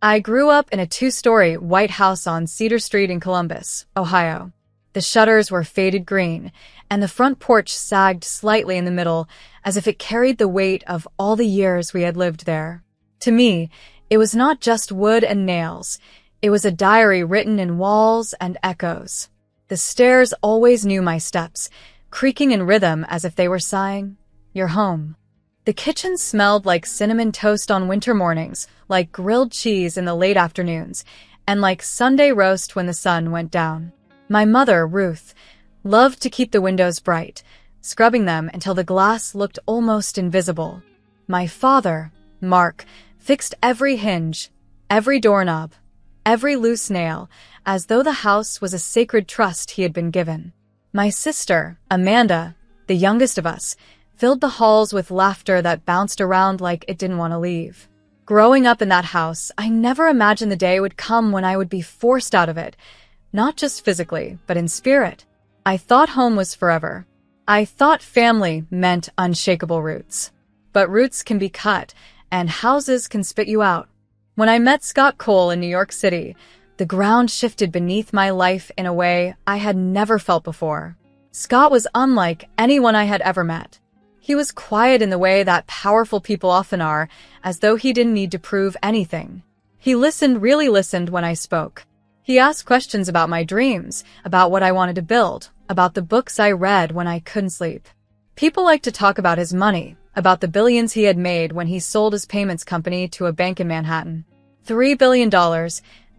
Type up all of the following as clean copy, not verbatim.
I grew up in a two-story white house on Cedar Street in Columbus, Ohio. The shutters were faded green, and the front porch sagged slightly in the middle as if it carried the weight of all the years we had lived there. To me, it was not just wood and nails. It was a diary written in walls and echoes. The stairs always knew my steps, creaking in rhythm as if they were sighing, "You're home." The kitchen smelled like cinnamon toast on winter mornings, like grilled cheese in the late afternoons, and like Sunday roast when the sun went down. My mother, Ruth, loved to keep the windows bright, scrubbing them until the glass looked almost invisible. My father, Mark, fixed every hinge, every doorknob, every loose nail, as though the house was a sacred trust he had been given. My sister, Amanda, the youngest of us, filled the halls with laughter that bounced around like it didn't want to leave. Growing up in that house, I never imagined the day would come when I would be forced out of it, not just physically, but in spirit. I thought home was forever. I thought family meant unshakable roots. But roots can be cut, and houses can spit you out. When I met Scott Cole in New York City, the ground shifted beneath my life in a way I had never felt before. Scott was unlike anyone I had ever met. He was quiet in the way that powerful people often are, as though he didn't need to prove anything. He really listened when I spoke. He asked questions about my dreams, about what I wanted to build, about the books I read when I couldn't sleep. People liked to talk about his money, about the billions he had made when he sold his payments company to a bank in Manhattan. $3 billion,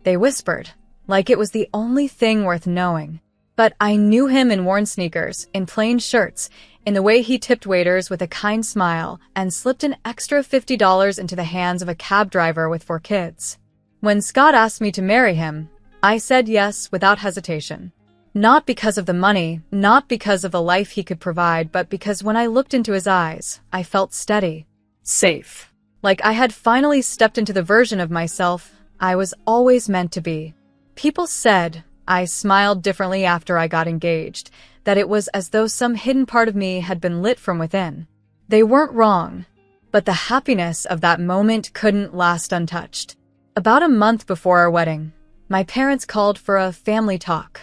they whispered, like it was the only thing worth knowing. But I knew him in worn sneakers, in plain shirts, in the way he tipped waiters with a kind smile and slipped an extra $50 into the hands of a cab driver with 4 kids. When Scott asked me to marry him, I said yes without hesitation. Not because of the money, not because of the life he could provide, but because when I looked into his eyes, I felt steady, safe. Like I had finally stepped into the version of myself I was always meant to be. People said I smiled differently after I got engaged, that it was as though some hidden part of me had been lit from within. They weren't wrong, but the happiness of that moment couldn't last untouched. About a month before our wedding, my parents called for a family talk.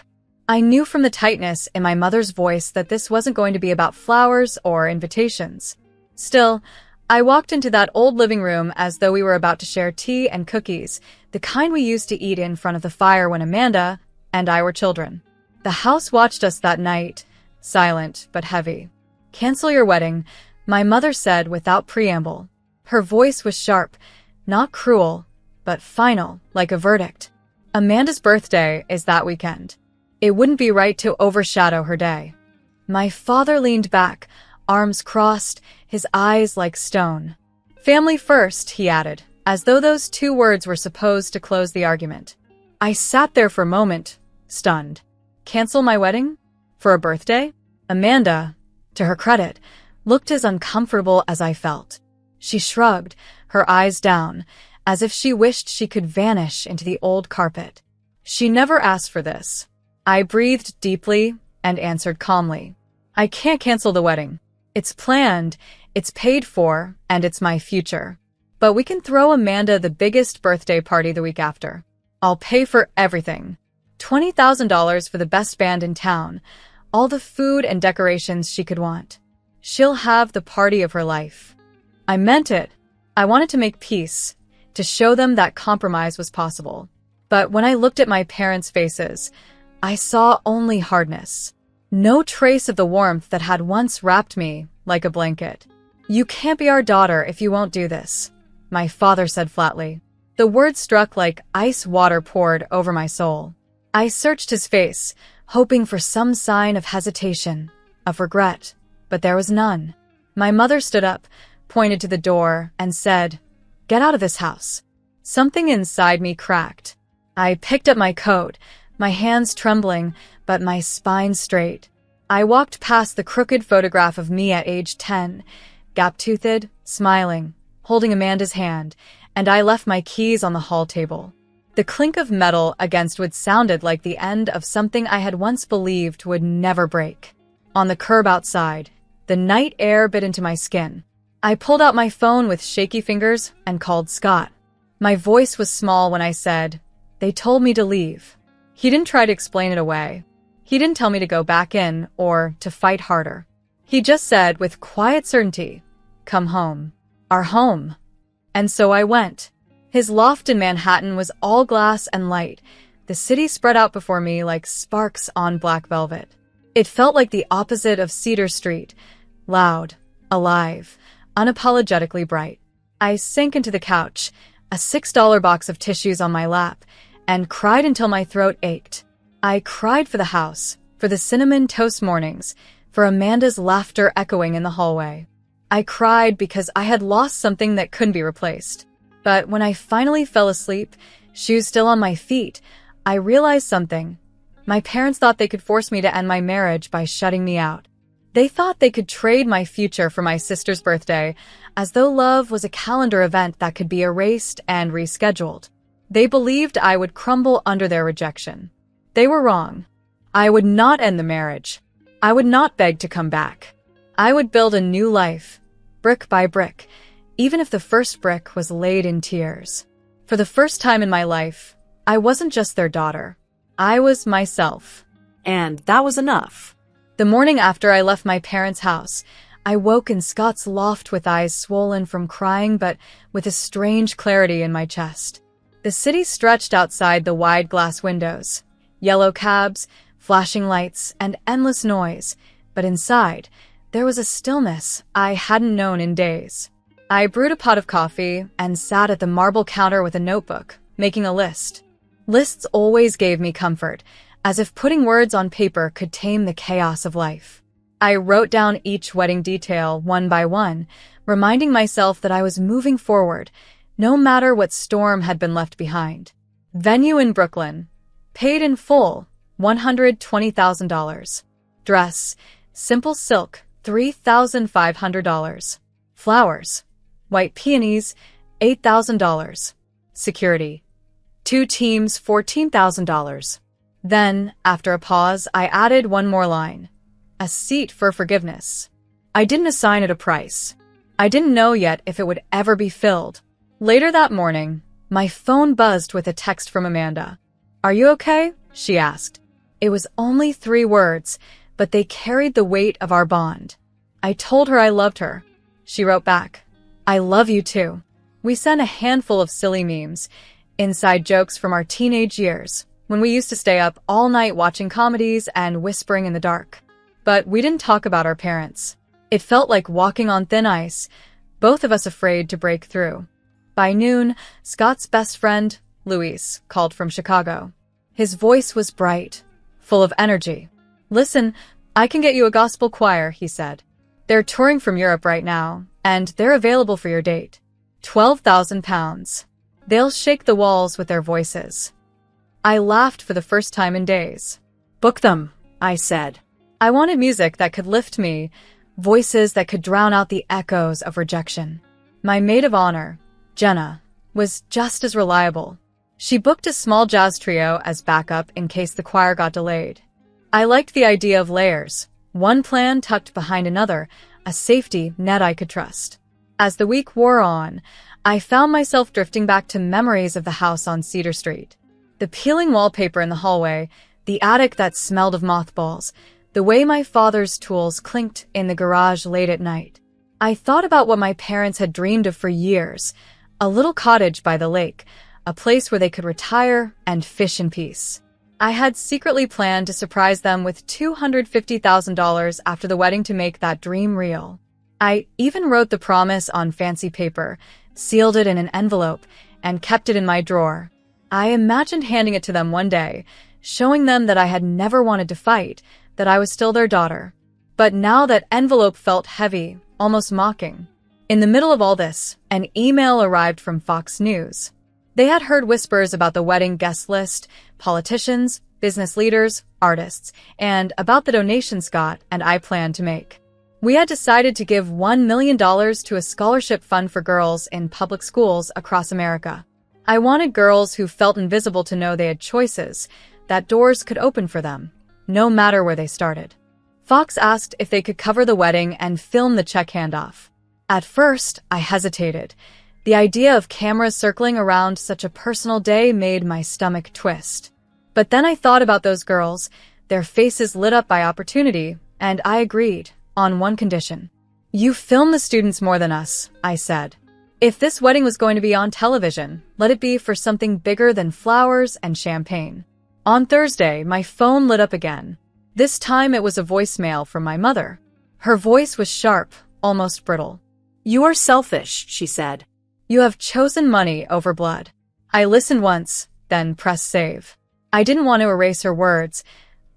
I knew from the tightness in my mother's voice that this wasn't going to be about flowers or invitations. Still, I walked into that old living room as though we were about to share tea and cookies, the kind we used to eat in front of the fire when Amanda and I were children. The house watched us that night, silent but heavy. "Cancel your wedding," my mother said without preamble. Her voice was sharp, not cruel, but final, like a verdict. Amanda's birthday is that weekend. It wouldn't be right to overshadow her day. My father leaned back, arms crossed, his eyes like stone. "Family first," he added, as though those 2 words were supposed to close the argument. I sat there for a moment, stunned. Cancel my wedding? For a birthday? Amanda, to her credit, looked as uncomfortable as I felt. She shrugged, her eyes down, as if she wished she could vanish into the old carpet. She never asked for this. I breathed deeply and answered calmly. "I can't cancel the wedding. It's planned, it's paid for, and it's my future. But we can throw Amanda the biggest birthday party the week after. I'll pay for everything. $20,000 for the best band in town, all the food and decorations she could want. She'll have the party of her life." I meant it. I wanted to make peace, to show them that compromise was possible. But when I looked at my parents' faces, I saw only hardness. No trace of the warmth that had once wrapped me like a blanket. "You can't be our daughter if you won't do this," my father said flatly. The words struck like ice water poured over my soul. I searched his face, hoping for some sign of hesitation, of regret, but there was none. My mother stood up, pointed to the door, and said, "Get out of this house." Something inside me cracked. I picked up my coat, my hands trembling, but my spine straight. I walked past the crooked photograph of me at age 10, gap-toothed, smiling, holding Amanda's hand, and I left my keys on the hall table. The clink of metal against wood sounded like the end of something I had once believed would never break. On the curb outside, the night air bit into my skin. I pulled out my phone with shaky fingers and called Scott. My voice was small when I said, "They told me to leave." He didn't try to explain it away. He didn't tell me to go back in or to fight harder. He just said with quiet certainty, "Come home. Our home." And so I went. His loft in Manhattan was all glass and light. The city spread out before me like sparks on black velvet. It felt like the opposite of Cedar Street, loud, alive, unapologetically bright. I sank into the couch, a $6 box of tissues on my lap, and cried until my throat ached. I cried for the house, for the cinnamon toast mornings, for Amanda's laughter echoing in the hallway. I cried because I had lost something that couldn't be replaced. But when I finally fell asleep, shoes still on my feet, I realized something. My parents thought they could force me to end my marriage by shutting me out. They thought they could trade my future for my sister's birthday, as though love was a calendar event that could be erased and rescheduled. They believed I would crumble under their rejection. They were wrong. I would not end the marriage. I would not beg to come back. I would build a new life, brick by brick, even if the first brick was laid in tears. For the first time in my life, I wasn't just their daughter. I was myself. And that was enough. The morning after I left my parents' house, I woke in Scott's loft with eyes swollen from crying but with a strange clarity in my chest. The city stretched outside the wide glass windows. Yellow cabs, flashing lights, and endless noise. But inside, there was a stillness I hadn't known in days. I brewed a pot of coffee and sat at the marble counter with a notebook, making a list. Lists always gave me comfort, as if putting words on paper could tame the chaos of life. I wrote down each wedding detail one by one, reminding myself that I was moving forward, no matter what storm had been left behind. Venue in Brooklyn. Paid in full, $120,000. Dress, simple silk, $3,500. Flowers, white peonies, $8,000. Security, 2 teams, $14,000. Then, after a pause, I added one more line. A seat for forgiveness. I didn't assign it a price. I didn't know yet if it would ever be filled. Later that morning, my phone buzzed with a text from Amanda. "Are you okay?" she asked. It was only 3 words, but they carried the weight of our bond. I told her I loved her. She wrote back, "I love you too." We sent a handful of silly memes, inside jokes from our teenage years, when we used to stay up all night watching comedies and whispering in the dark. But we didn't talk about our parents. It felt like walking on thin ice, both of us afraid to break through. By noon, Scott's best friend, Luis, called from Chicago. His voice was bright, full of energy. "Listen, I can get you a gospel choir," he said. "They're touring from Europe right now, and they're available for your date. £12,000. They'll shake the walls with their voices." I laughed for the first time in days. "Book them," I said. I wanted music that could lift me, voices that could drown out the echoes of rejection. My maid of honor, Jenna, was just as reliable. She booked a small jazz trio as backup in case the choir got delayed. I liked the idea of layers, one plan tucked behind another, a safety net I could trust. As the week wore on, I found myself drifting back to memories of the house on Cedar Street. The peeling wallpaper in the hallway, the attic that smelled of mothballs, the way my father's tools clinked in the garage late at night. I thought about what my parents had dreamed of for years, a little cottage by the lake, a place where they could retire and fish in peace. I had secretly planned to surprise them with $250,000 after the wedding to make that dream real. I even wrote the promise on fancy paper, sealed it in an envelope, and kept it in my drawer. I imagined handing it to them one day, showing them that I had never wanted to fight, that I was still their daughter. But now that envelope felt heavy, almost mocking. In the middle of all this, an email arrived from Fox News. They had heard whispers about the wedding guest list, politicians, business leaders, artists, and about the donation Scott and I planned to make. We had decided to give $1 million to a scholarship fund for girls in public schools across America. I wanted girls who felt invisible to know they had choices, that doors could open for them, no matter where they started. Fox asked if they could cover the wedding and film the check handoff. At first, I hesitated. The idea of cameras circling around such a personal day made my stomach twist. But then I thought about those girls, their faces lit up by opportunity, and I agreed, on one condition. You film the students more than us, I said. If this wedding was going to be on television, let it be for something bigger than flowers and champagne. On Thursday, my phone lit up again. This time it was a voicemail from my mother. Her voice was sharp, almost brittle. You are selfish, she said. You have chosen money over blood. I listened once, then pressed save. I didn't want to erase her words.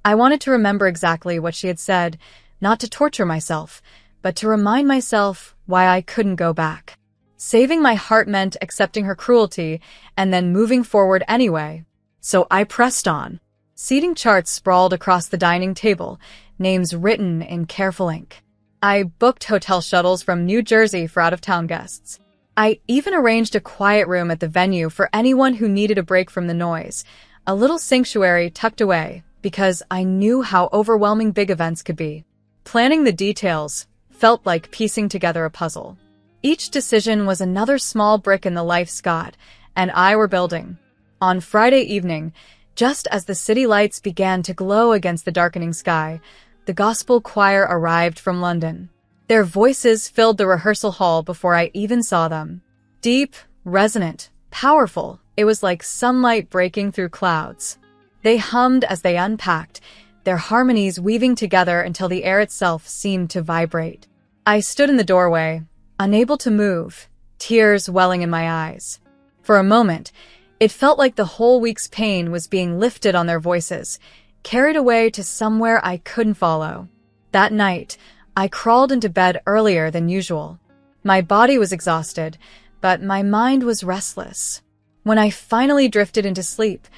I wanted to remember exactly what she had said, not to torture myself, but to remind myself why I couldn't go back. Saving my heart meant accepting her cruelty and then moving forward anyway. So I pressed on. Seating charts sprawled across the dining table, names written in careful ink. I booked hotel shuttles from New Jersey for out-of-town guests. I even arranged a quiet room at the venue for anyone who needed a break from the noise, a little sanctuary tucked away, because I knew how overwhelming big events could be. Planning the details felt like piecing together a puzzle. Each decision was another small brick in the life Scott and I were building. On Friday evening, just as the city lights began to glow against the darkening sky, the gospel choir arrived from London. Their voices filled the rehearsal hall before I even saw them. Deep, resonant, powerful, it was like sunlight breaking through clouds. They hummed as they unpacked, their harmonies weaving together until the air itself seemed to vibrate. I stood in the doorway, unable to move, tears welling in my eyes. For a moment, it felt like the whole week's pain was being lifted on their voices, carried away to somewhere I couldn't follow. That night, I crawled into bed earlier than usual. My body was exhausted, but my mind was restless. When I finally drifted into sleep,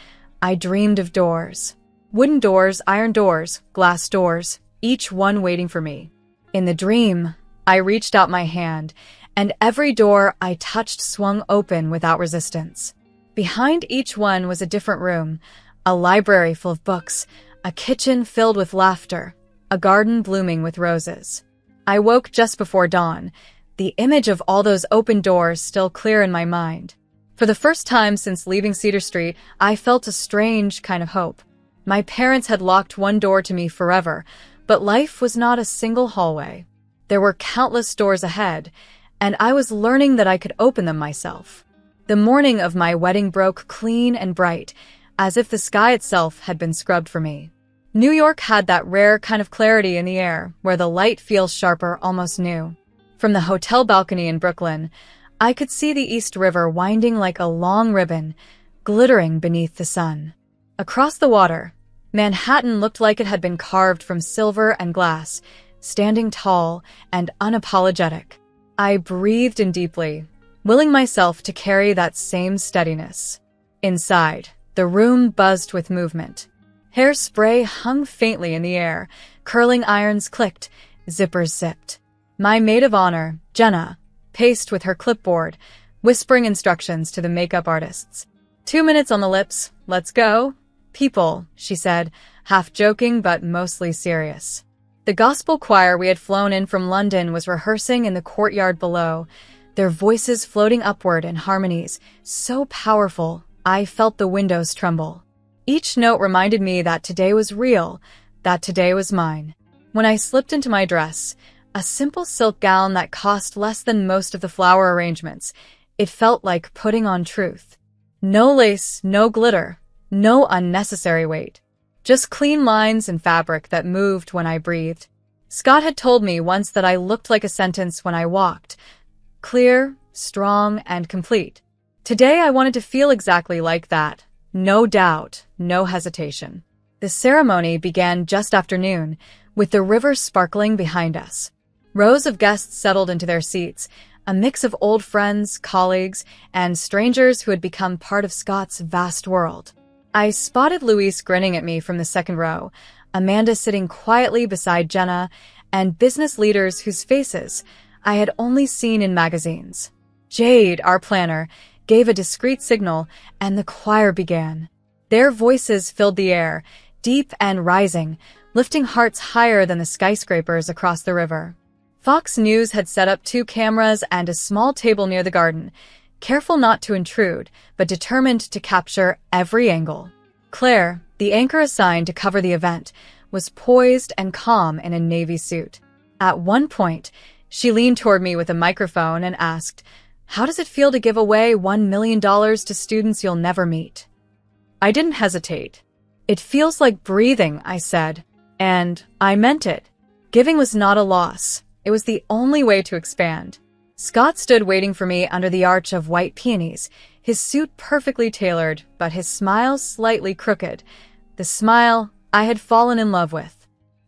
I dreamed of doors. Wooden doors, iron doors, glass doors, each one waiting for me. In the dream, I reached out my hand, and every door I touched swung open without resistance. Behind each one was a different room, a library full of books, a kitchen filled with laughter, a garden blooming with roses. I woke just before dawn, the image of all those open doors still clear in my mind. For the first time since leaving Cedar Street, I felt a strange kind of hope. My parents had locked one door to me forever, but life was not a single hallway. There were countless doors ahead, and I was learning that I could open them myself. The morning of my wedding broke clean and bright, as if the sky itself had been scrubbed for me. New York had that rare kind of clarity in the air, where the light feels sharper, almost new. From the hotel balcony in Brooklyn, I could see the East River winding like a long ribbon, glittering beneath the sun. Across the water, Manhattan looked like it had been carved from silver and glass, standing tall and unapologetic. I breathed in deeply, willing myself to carry that same steadiness. Inside, the room buzzed with movement. Hairspray hung faintly in the air, curling irons clicked, zippers zipped. My maid of honor, Jenna, paced with her clipboard, whispering instructions to the makeup artists. 2 minutes on the lips, let's go. People, she said, half joking but mostly serious. The gospel choir we had flown in from London was rehearsing in the courtyard below, their voices floating upward in harmonies, so powerful I felt the windows tremble. Each note reminded me that today was real, that today was mine. When I slipped into my dress, a simple silk gown that cost less than most of the flower arrangements, it felt like putting on truth. No lace, no glitter, no unnecessary weight. Just clean lines and fabric that moved when I breathed. Scott had told me once that I looked like a sentence when I walked. Clear, strong, and complete. Today I wanted to feel exactly like that. No doubt, no hesitation. The ceremony began just after noon, with the river sparkling behind us. Rows of guests settled into their seats, a mix of old friends, colleagues, and strangers who had become part of Scott's vast world. I spotted Luis grinning at me from the second row, Amanda sitting quietly beside Jenna, and business leaders whose faces I had only seen in magazines. Jade, our planner, gave a discreet signal, and the choir began. Their voices filled the air, deep and rising, lifting hearts higher than the skyscrapers across the river. Fox News had set up 2 cameras and a small table near the garden, careful not to intrude, but determined to capture every angle. Claire, the anchor assigned to cover the event, was poised and calm in a navy suit. At one point, she leaned toward me with a microphone and asked, "How does it feel to give away $1 million to students you'll never meet?" I didn't hesitate. "It feels like breathing," I said. And I meant it. Giving was not a loss. It was the only way to expand. Scott stood waiting for me under the arch of white peonies, his suit perfectly tailored, but his smile slightly crooked. The smile I had fallen in love with.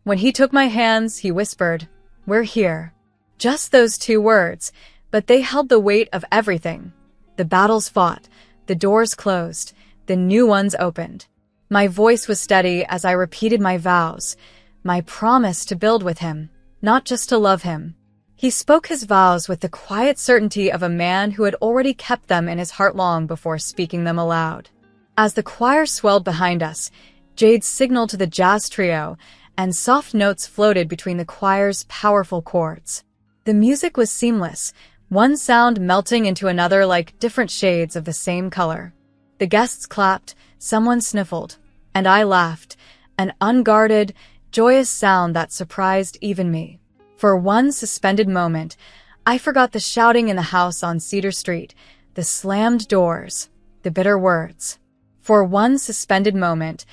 When he took my hands, he whispered, "We're here." Just those 2 words, but they held the weight of everything. The battles fought, the doors closed, the new ones opened. My voice was steady as I repeated my vows, my promise to build with him, not just to love him. He spoke his vows with the quiet certainty of a man who had already kept them in his heart long before speaking them aloud. As the choir swelled behind us, Jade signaled to the jazz trio, and soft notes floated between the choir's powerful chords. The music was seamless, one sound melting into another like different shades of the same color. The guests clapped, someone sniffled, and I laughed, an unguarded, joyous sound that surprised even me. For one suspended moment, I forgot the shouting in the house on Cedar Street, the slammed doors, the bitter words. For one suspended moment,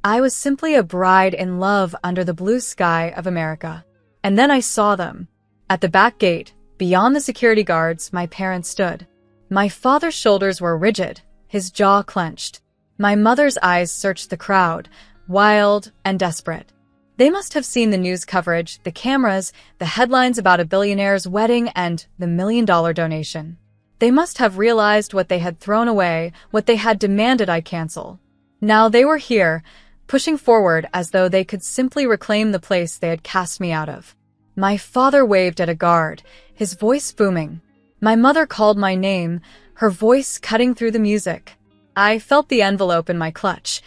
I was simply a bride in love under the blue sky of America. And then I saw them. At the back gate, beyond the security guards, my parents stood. My father's shoulders were rigid, his jaw clenched. My mother's eyes searched the crowd, wild and desperate. They must have seen the news coverage, the cameras, the headlines about a billionaire's wedding and the $1 million donation. They must have realized what they had thrown away, what they had demanded I cancel. Now they were here, pushing forward as though they could simply reclaim the place they had cast me out of. My father waved at a guard, his voice booming. My mother called my name, her voice cutting through the music. I felt the envelope in my clutch,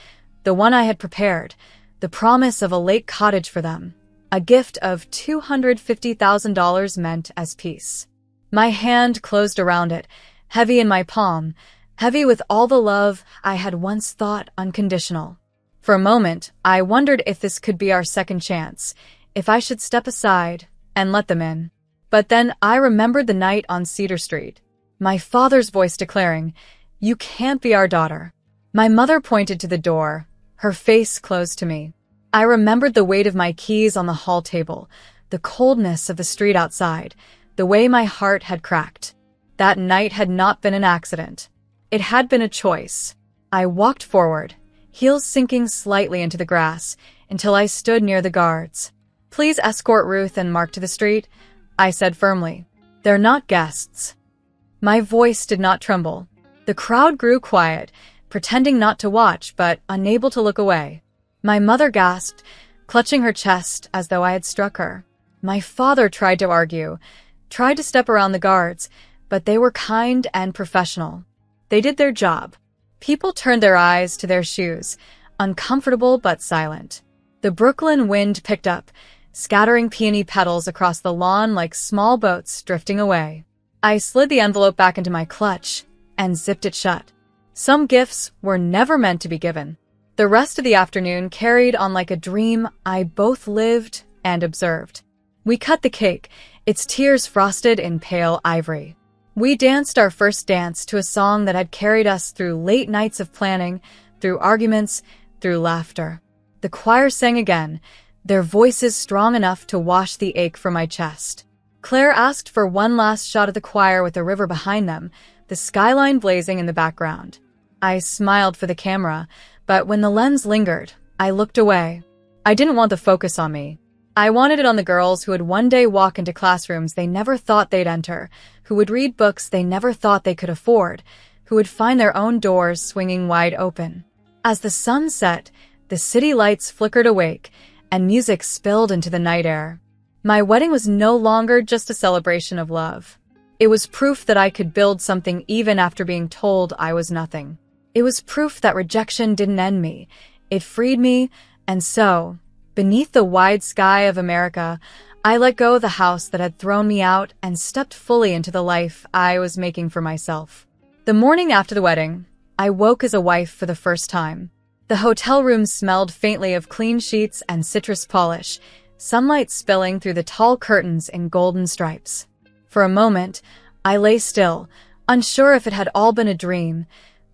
the one I had prepared, the promise of a lake cottage for them, a gift of $250,000 meant as peace. My hand closed around it, heavy in my palm, heavy with all the love I had once thought unconditional. For a moment, I wondered if this could be our second chance, if I should step aside and let them in. But then I remembered the night on Cedar Street, my father's voice declaring, "You can't be our daughter." My mother pointed to the door, her face close to me. I remembered the weight of my keys on the hall table, the coldness of the street outside, the way my heart had cracked. That night had not been an accident. It had been a choice. I walked forward, heels sinking slightly into the grass, until I stood near the guards. "Please escort Ruth and Mark to the street," I said firmly. "They're not guests." My voice did not tremble. The crowd grew quiet, pretending not to watch, but unable to look away. My mother gasped, clutching her chest as though I had struck her. My father tried to argue, tried to step around the guards, but they were kind and professional. They did their job. People turned their eyes to their shoes, uncomfortable but silent. The Brooklyn wind picked up, scattering peony petals across the lawn like small boats drifting away. I slid the envelope back into my clutch and zipped it shut. Some gifts were never meant to be given. The rest of the afternoon carried on like a dream I both lived and observed. We cut the cake, its tiers frosted in pale ivory. We danced our first dance to a song that had carried us through late nights of planning, through arguments, through laughter. The choir sang again, their voices strong enough to wash the ache from my chest. Claire asked for one last shot of the choir with the river behind them, the skyline blazing in the background. I smiled for the camera, but when the lens lingered, I looked away. I didn't want the focus on me. I wanted it on the girls who would one day walk into classrooms they never thought they'd enter, who would read books they never thought they could afford, who would find their own doors swinging wide open. As the sun set, the city lights flickered awake, and music spilled into the night air. My wedding was no longer just a celebration of love. It was proof that I could build something even after being told I was nothing. It was proof that rejection didn't end me. It freed me, and so, beneath the wide sky of America, I let go of the house that had thrown me out and stepped fully into the life I was making for myself. The morning after the wedding, I woke as a wife for the first time. The hotel room smelled faintly of clean sheets and citrus polish, sunlight spilling through the tall curtains in golden stripes. For a moment, I lay still, unsure if it had all been a dream.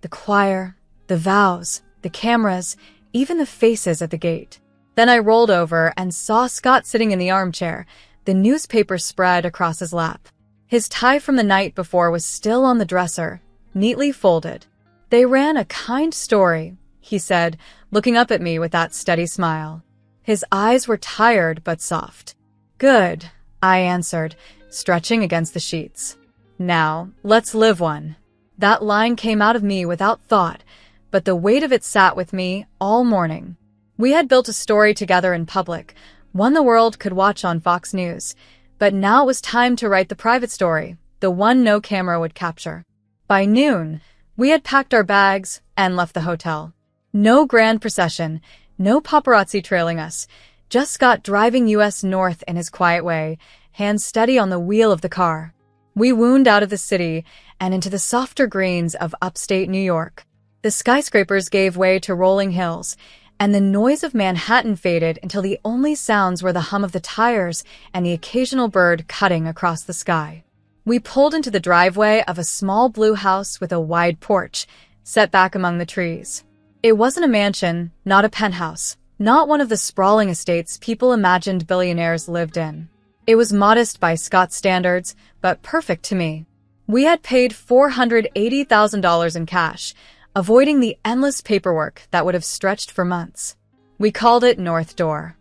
The choir, the vows, the cameras, even the faces at the gate. Then I rolled over and saw Scott sitting in the armchair, the newspaper spread across his lap. His tie from the night before was still on the dresser, neatly folded. "They ran a kind story," he said, looking up at me with that steady smile. His eyes were tired but soft. "Good," I answered, stretching against the sheets. "Now, let's live one." That line came out of me without thought, but the weight of it sat with me all morning. We had built a story together in public, one the world could watch on Fox News, but now it was time to write the private story, the one no camera would capture. By noon, we had packed our bags and left the hotel. No grand procession, no paparazzi trailing us, just Scott driving US north in his quiet way, hands steady on the wheel of the car. We wound out of the city and into the softer greens of upstate New York. The skyscrapers gave way to rolling hills, and the noise of Manhattan faded until the only sounds were the hum of the tires and the occasional bird cutting across the sky. We pulled into the driveway of a small blue house with a wide porch, set back among the trees. It wasn't a mansion, not a penthouse, not one of the sprawling estates people imagined billionaires lived in. It was modest by Scott's standards, but perfect to me. We had paid $480,000 in cash, avoiding the endless paperwork that would have stretched for months. We called it North Door.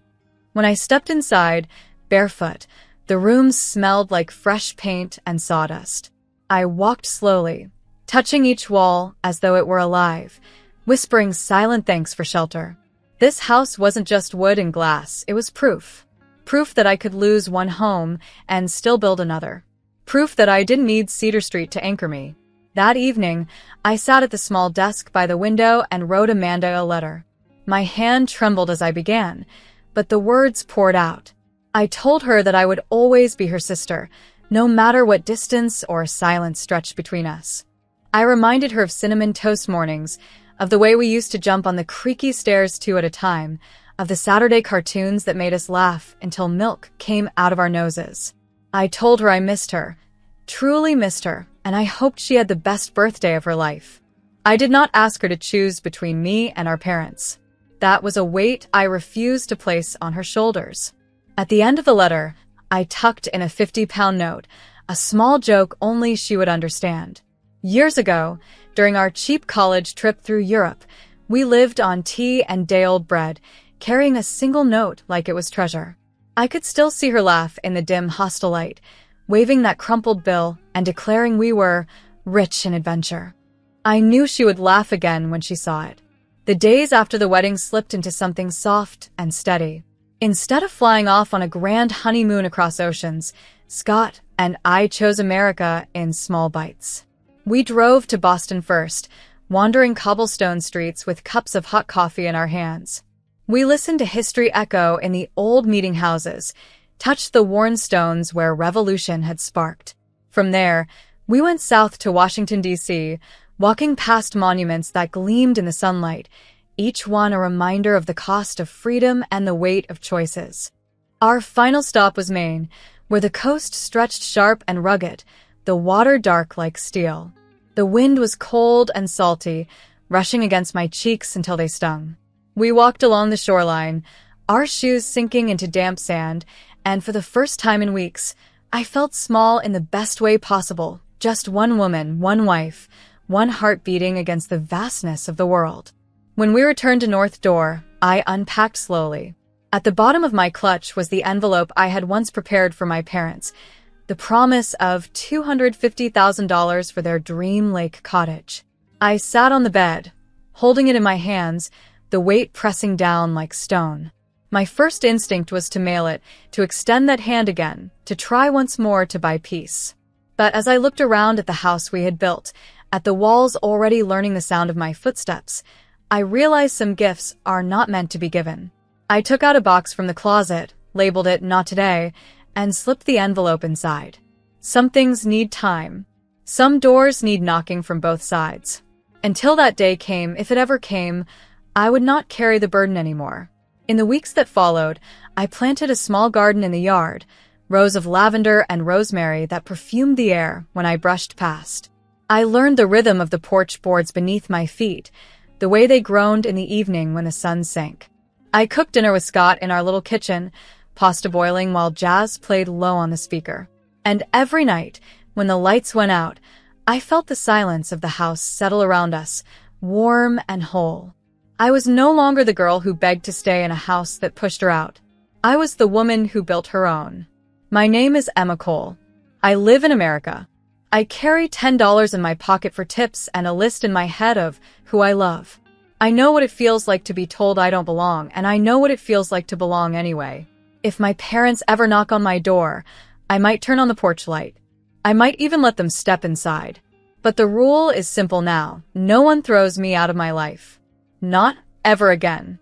When I stepped inside, barefoot, the room smelled like fresh paint and sawdust. I walked slowly, touching each wall as though it were alive, whispering silent thanks for shelter. This house wasn't just wood and glass, it was proof. Proof that I could lose one home and still build another. Proof that I didn't need Cedar Street to anchor me. That evening, I sat at the small desk by the window and wrote Amanda a letter. My hand trembled as I began, but the words poured out. I told her that I would always be her sister, no matter what distance or silence stretched between us. I reminded her of cinnamon toast mornings, of the way we used to jump on the creaky stairs two at a time, of the Saturday cartoons that made us laugh until milk came out of our noses. I told her I missed her, truly missed her, and I hoped she had the best birthday of her life. I did not ask her to choose between me and our parents. That was a weight I refused to place on her shoulders. At the end of the letter, I tucked in a 50-pound note, a small joke only she would understand. Years ago, during our cheap college trip through Europe, we lived on tea and day-old bread, carrying a single note like it was treasure. I could still see her laugh in the dim hostel light, waving that crumpled bill and declaring we were rich in adventure. I knew she would laugh again when she saw it. The days after the wedding slipped into something soft and steady. Instead of flying off on a grand honeymoon across oceans, Scott and I chose America in small bites. We drove to Boston first, wandering cobblestone streets with cups of hot coffee in our hands. We listened to history echo in the old meeting houses, touched the worn stones where revolution had sparked. From there, we went south to Washington, D.C., walking past monuments that gleamed in the sunlight, each one a reminder of the cost of freedom and the weight of choices. Our final stop was Maine, where the coast stretched sharp and rugged, the water dark like steel. The wind was cold and salty, rushing against my cheeks until they stung. We walked along the shoreline, our shoes sinking into damp sand, and for the first time in weeks, I felt small in the best way possible. Just one woman, one wife, one heart beating against the vastness of the world. When we returned to North Door, I unpacked slowly. At the bottom of my clutch was the envelope I had once prepared for my parents, the promise of $250,000 for their dream lake cottage. I sat on the bed, holding it in my hands, the weight pressing down like stone. My first instinct was to mail it, to extend that hand again, to try once more to buy peace. But as I looked around at the house we had built, at the walls already learning the sound of my footsteps, I realized some gifts are not meant to be given. I took out a box from the closet, labeled it "Not Today," and slipped the envelope inside. Some things need time. Some doors need knocking from both sides. Until that day came, if it ever came, I would not carry the burden anymore. In the weeks that followed, I planted a small garden in the yard, rows of lavender and rosemary that perfumed the air when I brushed past. I learned the rhythm of the porch boards beneath my feet, the way they groaned in the evening when the sun sank. I cooked dinner with Scott in our little kitchen, pasta boiling while jazz played low on the speaker. And every night, when the lights went out, I felt the silence of the house settle around us, warm and whole. I was no longer the girl who begged to stay in a house that pushed her out. I was the woman who built her own. My name is Emma Cole. I live in America. I carry $10 in my pocket for tips and a list in my head of who I love. I know what it feels like to be told I don't belong, and I know what it feels like to belong anyway. If my parents ever knock on my door, I might turn on the porch light. I might even let them step inside. But the rule is simple now. No one throws me out of my life. Not ever again.